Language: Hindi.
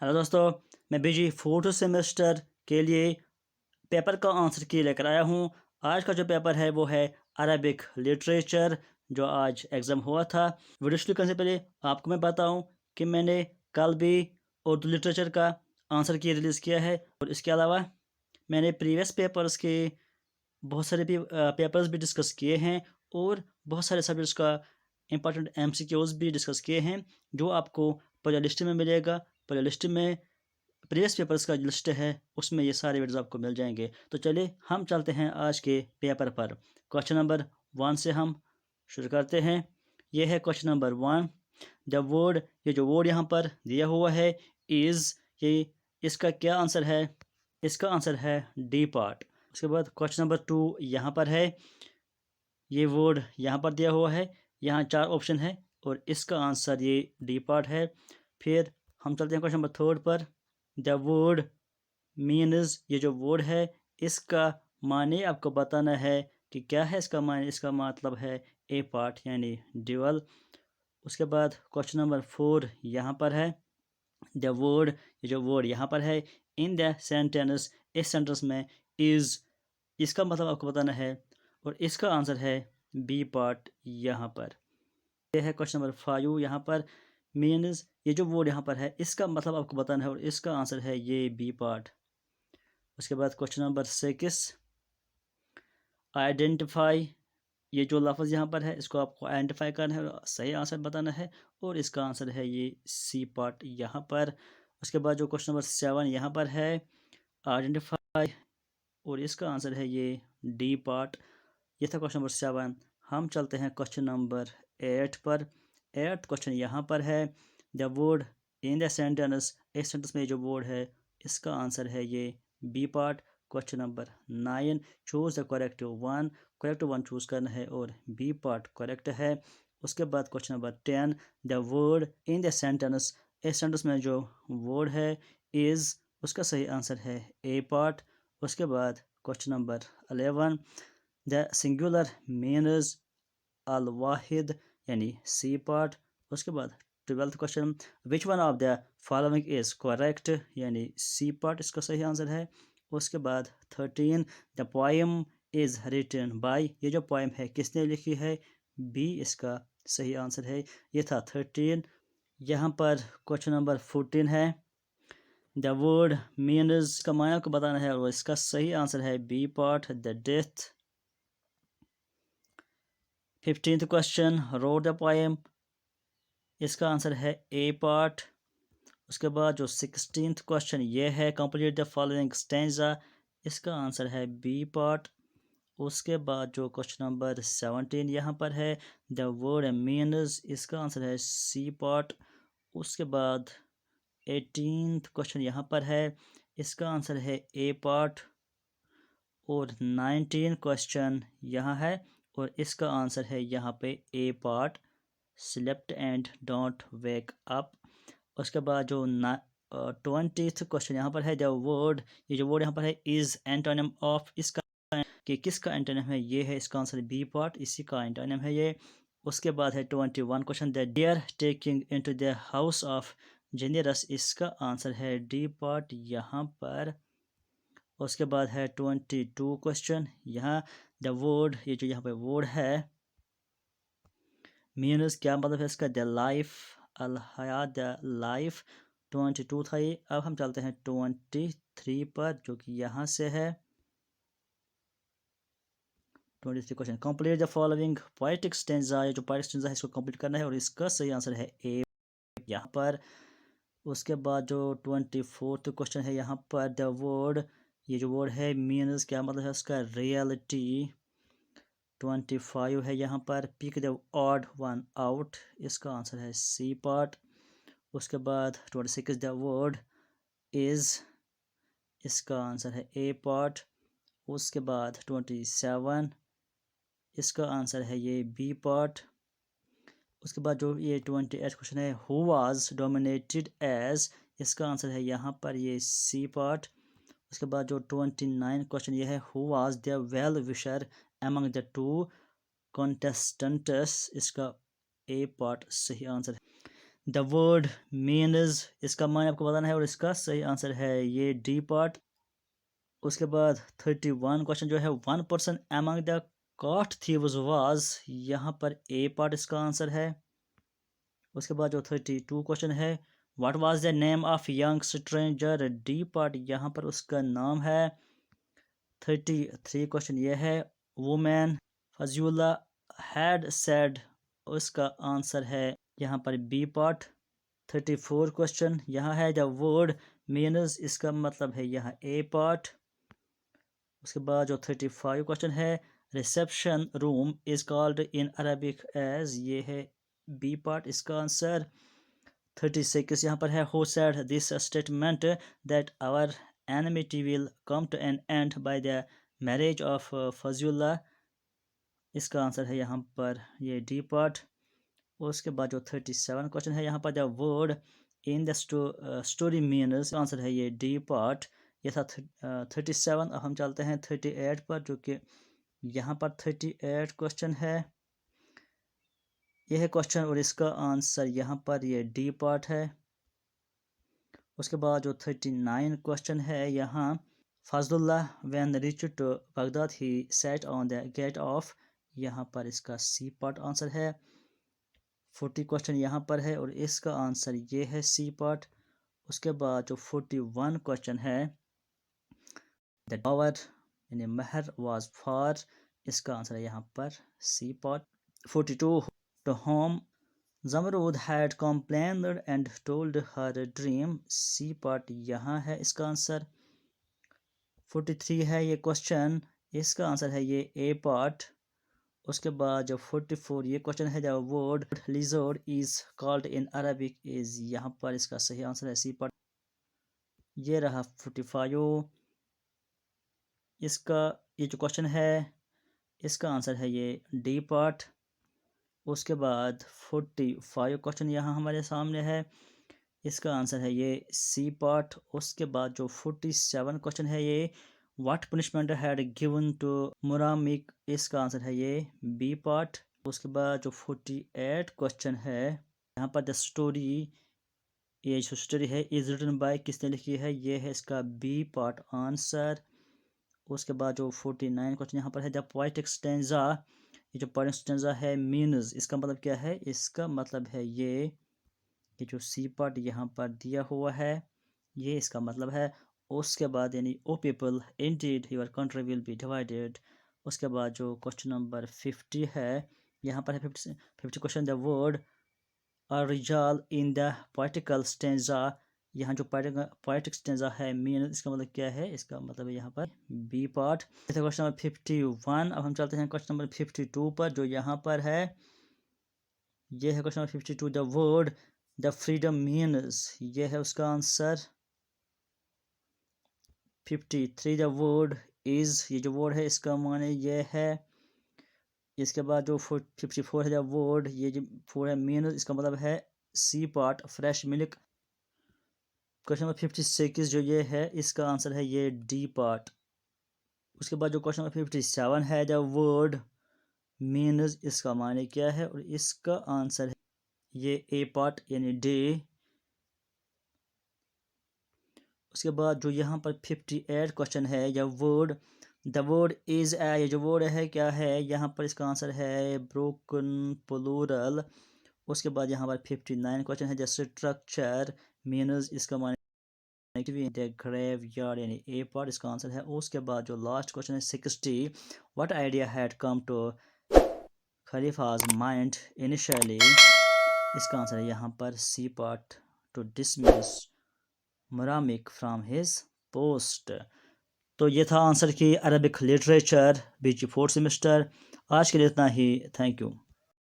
हेलो दोस्तों, मैं बीजी फोर्थ सेमेस्टर के लिए पेपर का आंसर की लेकर आया हूँ। आज का जो पेपर है वो है अरबिक लिटरेचर, जो आज एग्ज़ाम हुआ था। वीडियो शुरू करने से पहले आपको मैं बताऊँ कि मैंने कल भी उर्दू लिटरेचर का आंसर की रिलीज़ किया है, और इसके अलावा मैंने प्रीवियस पेपर्स के बहुत सारे पेपर्स भी डिस्कस किए हैं, और बहुत सारे सब्जेक्ट्स का इंपॉर्टेंट एमसीक्यूज़ भी डिस्कस किए हैं, जो आपको प्ले लिस्ट में मिलेगा। प्ले लिस्ट में प्रीवियस पेपर्स का जो लिस्ट है उसमें ये सारे वीडियोस आपको मिल जाएंगे। तो चलिए हम चलते हैं आज के पेपर पर। क्वेश्चन नंबर 1 से हम शुरू करते हैं। ये है क्वेश्चन नंबर 1। द वर्ड, ये जो वर्ड यहाँ पर दिया हुआ है इज़, ये इसका क्या आंसर है? इसका आंसर है डी पार्ट। उसके बाद क्वेश्चन नंबर 2 यहाँ पर है। ये वर्ड यहाँ पर दिया हुआ है, यहाँ 4 ऑप्शन है, और इसका आंसर ये डी पार्ट है। फिर हम चलते हैं क्वेश्चन नंबर 3 पर। द वर्ड मीन्स, ये जो वर्ड है इसका माने आपको बताना है कि क्या है इसका माने। इसका मतलब है ए पार्ट यानी ड्यूअल। उसके बाद क्वेश्चन नंबर 4 यहाँ पर है। द वर्ड, ये जो वर्ड यहाँ पर है इन द सेंटेंस, इस सेंटेंस में इज़, इसका मतलब आपको बताना है, और इसका आंसर है बी पार्ट यहाँ पर। यह है क्वेश्चन नंबर 5 यहाँ पर। मीन्स, ये जो वर्ड यहाँ पर है इसका मतलब आपको बताना है, और इसका आंसर है ये बी पार्ट। उसके बाद क्वेश्चन नंबर 6, आइडेंटिफाई, ये जो लफ्ज़ यहाँ पर है इसको आपको आइडेंटिफाई करना है और सही आंसर बताना है, और इसका आंसर है ये सी पार्ट यहाँ पर। उसके बाद जो क्वेश्चन नंबर 7 यहाँ पर है, आइडेंटिफाई, और इसका आंसर है ये डी पार्ट। ये था क्वेश्चन नंबर 7। हम चलते हैं क्वेश्चन नंबर 8 पर। 8 क्वेश्चन यहाँ पर है। The word in the sentence, इस सेंटेंस में जो वर्ड है इसका आंसर है ये B part. Question number 9, choose the correct one choose करना है, और बी पार्ट करेक्ट है। उसके बाद question number 10, the word in the sentence, इस सेंटेंस में जो वर्ड है इज़, उसका सही आंसर है ए पार्ट। उसके बाद question number 11, the singular means अल वाहिद यानी सी पार्ट। उसके बाद 12th question, which one of the following is correct यानी सी पार्ट, इसका सही आंसर है। उसके बाद 13, the poem is written by, ये जो पोएम है किसने लिखी है? बी इसका सही आंसर है। ये था 13। यहाँ पर क्वेश्चन नंबर 14 है। द वर्ड मीन्स का मायना को बताना है, और इसका सही आंसर है B part, the death. 15th question, wrote the poem, इसका आंसर है ए पार्ट। उसके बाद जो 16th क्वेश्चन ये है, कंप्लीट द फॉलोइंग स्टेंजा, इसका आंसर है बी पार्ट। उसके बाद जो क्वेश्चन नंबर 17 यहाँ पर है, द वर्ड मीन्स, इसका आंसर है सी पार्ट। उसके बाद 18th क्वेश्चन यहाँ पर है, इसका आंसर है ए पार्ट। और 19 क्वेश्चन यहाँ है, और इसका आंसर है यहाँ पे A part, slept and don't wake up. उसके बाद जो 20th क्वेश्चन यहाँ पर है, द वर्ड, ये जो वर्ड यहाँ पर है इज़ एंटोनिम ऑफ, इसका कि किसका एंटोनिम है? ये है इसका आंसर बी पार्ट, इसी का एंटोनिम है ये। उसके बाद है 21 question, the dear taking into the house of जेनियरस, इसका आंसर है डी पार्ट यहाँ पर। उसके बाद है 22 क्वेश्चन, यहाँ द वर्ड, ये जो यहाँ पे वर्ड है मीन्स, क्या मतलब है इसका? द लाइफ, अल हयात, द लाइफ। 22 था ये। अब हम चलते हैं 23 पर, जो कि यहाँ से है। 23 question, complete the following poetic stanza, ये जो पोएटिक स्टेंजा है इसको कंप्लीट करना है, और इसका सही आंसर है ए यहाँ पर। उसके बाद जो 24th क्वेश्चन है यहाँ पर, द वर्ड, ये जो वर्ड है मीन्स, क्या मतलब है उसका? रियलिटी। 25 है यहाँ पर, pick the odd one out, इसका आंसर है सी पार्ट। उसके बाद 26 द वर्ड इज़, इसका आंसर है ए पार्ट। उसके बाद 27, इसका आंसर है ये बी पार्ट। उसके बाद जो ये 28 क्वेश्चन है, हु वाज डोमिनेटेड एज, इसका आंसर है यहाँ पर ये सी पार्ट। उसके बाद जो 29 क्वेश्चन ये है, who was the well wisher among the two contestants, इसका ए पार्ट सही आंसर है। द वर्ड मीन्स, इसका माने आपको बताना है और इसका सही आंसर है ये डी पार्ट। उसके बाद 31 क्वेश्चन जो है, 1 person among the caught thieves was, यहाँ पर ए पार्ट इसका आंसर है। उसके बाद जो 32 क्वेश्चन है, what was the name of young stranger, D part यहाँ पर उसका नाम है। 33 क्वेश्चन ये है, वुमेन फजूला हैड सेड, उसका आंसर है यहाँ पर बी पार्ट। 34 क्वेश्चन यहाँ है, द वर्ड मीन्स, इसका मतलब है यहाँ ए पार्ट। उसके बाद जो 35 क्वेश्चन है, reception room is called in Arabic as, ये है बी पार्ट इसका आंसर। 36 यहाँ पर है, who said this statement that our enmity will come to an end by the marriage of फजूला, इसका आंसर है यहाँ पर ये डी पार्ट। उसके बाद जो 37 क्वेश्चन है, यहाँ पर the word in the story means, answer है ये डी पार्ट। ये था 37। अब हम चलते हैं 38 पर, जो कि यहाँ पर 38 क्वेश्चन है, यह है क्वेश्चन और इसका आंसर यहाँ पर ये डी पार्ट है। उसके बाद जो 39 क्वेश्चन है, यहाँ Fazlullah when reached to Baghdad he sat on the gate of, यहाँ पर इसका सी पार्ट आंसर है। 40 क्वेश्चन यहाँ पर है और इसका आंसर ये है सी पार्ट। उसके बाद जो 41 क्वेश्चन है, द डॉवर यानी महर वाज फॉर, इसका आंसर है यहाँ पर सी पार्ट। 42 टू होम जमरूद had complained and told her dream, C part यहाँ है इसका आंसर। 43 है ये क्वेश्चन, इसका आंसर है ये ए पार्ट। उसके बाद जो 44 ये क्वेश्चन है, the word lizard is called in Arabic is, यहाँ पर इसका सही आंसर है सी पार्ट। ये रहा 45, इसका ये जो क्वेश्चन है इसका आंसर है ये डी पार्ट। उसके बाद 45 क्वेश्चन यहाँ हमारे सामने है, इसका आंसर है ये सी पार्ट। उसके बाद जो 47 क्वेश्चन है, ये what punishment had given to मुरामिक, इसका आंसर है ये बी पार्ट। उसके बाद जो 48 क्वेश्चन है, यहाँ पर द स्टोरी, ये जो स्टोरी है इज रिटन बाय, किसने लिखी है, ये है इसका बी पार्ट आंसर। उसके बाद जो 49 क्वेश्चन यहाँ पर है, द पोएटिक स्टैंजा, ये जो पोएटिक स्टैंजा है मीन्स, इसका मतलब क्या है, इसका मतलब है ये जो सी पार्ट यहाँ पर दिया हुआ है ये इसका मतलब है। उसके बाद यानी O people indeed your country will be divided. उसके बाद जो क्वेश्चन नंबर 50 है, यहाँ पर है 50 question, the word Rijal in the poetical stanza, यहाँ जो पोएटिक स्टैंजा है मीन, इसका मतलब क्या है, इसका मतलब है यहाँ पर बी पार्ट। Question number 51। अब हम चलते हैं क्वेश्चन नंबर 52 पर, जो यहाँ पर है ये है question number 52, the word the freedom means, ये है उसका आंसर। 53 द वर्ड इज, ये जो वर्ड है इसका माने ये है। इसके बाद जो 54 है द वर्ड, ये जो 4 है मीन्स, इसका मतलब है C part fresh milk. Question number 56 जो ये है इसका आंसर है ये डी पार्ट। उसके बाद जो क्वेश्चन नंबर 57 है, द वर्ड मीन्स, इसका माने क्या है, और इसका आंसर है ये ए पार्ट यानी डे। उसके बाद जो यहाँ पर 58 क्वेश्चन है, या word the word is a, ये जो वर्ड है क्या है, यहाँ पर इसका आंसर है ब्रोकन प्लूरल। उसके बाद यहाँ पर 59 क्वेश्चन है, द स्ट्रक्चर मीन्स, इसका माने ग्रेव यार्ड यानी ए पार्ट, इसका आंसर है। उसके बाद जो लास्ट क्वेश्चन है 60, what idea had come to खलीफाज माइंड इनिशियली, इसका आंसर है यहाँ पर सी पार्ट, टू डिसमिस मुरामिक फ्रॉम हिज पोस्ट। तो ये था आंसर की अरबिक लिटरेचर बीजी 4th सेमेस्टर। आज के लिए इतना ही, थैंक यू।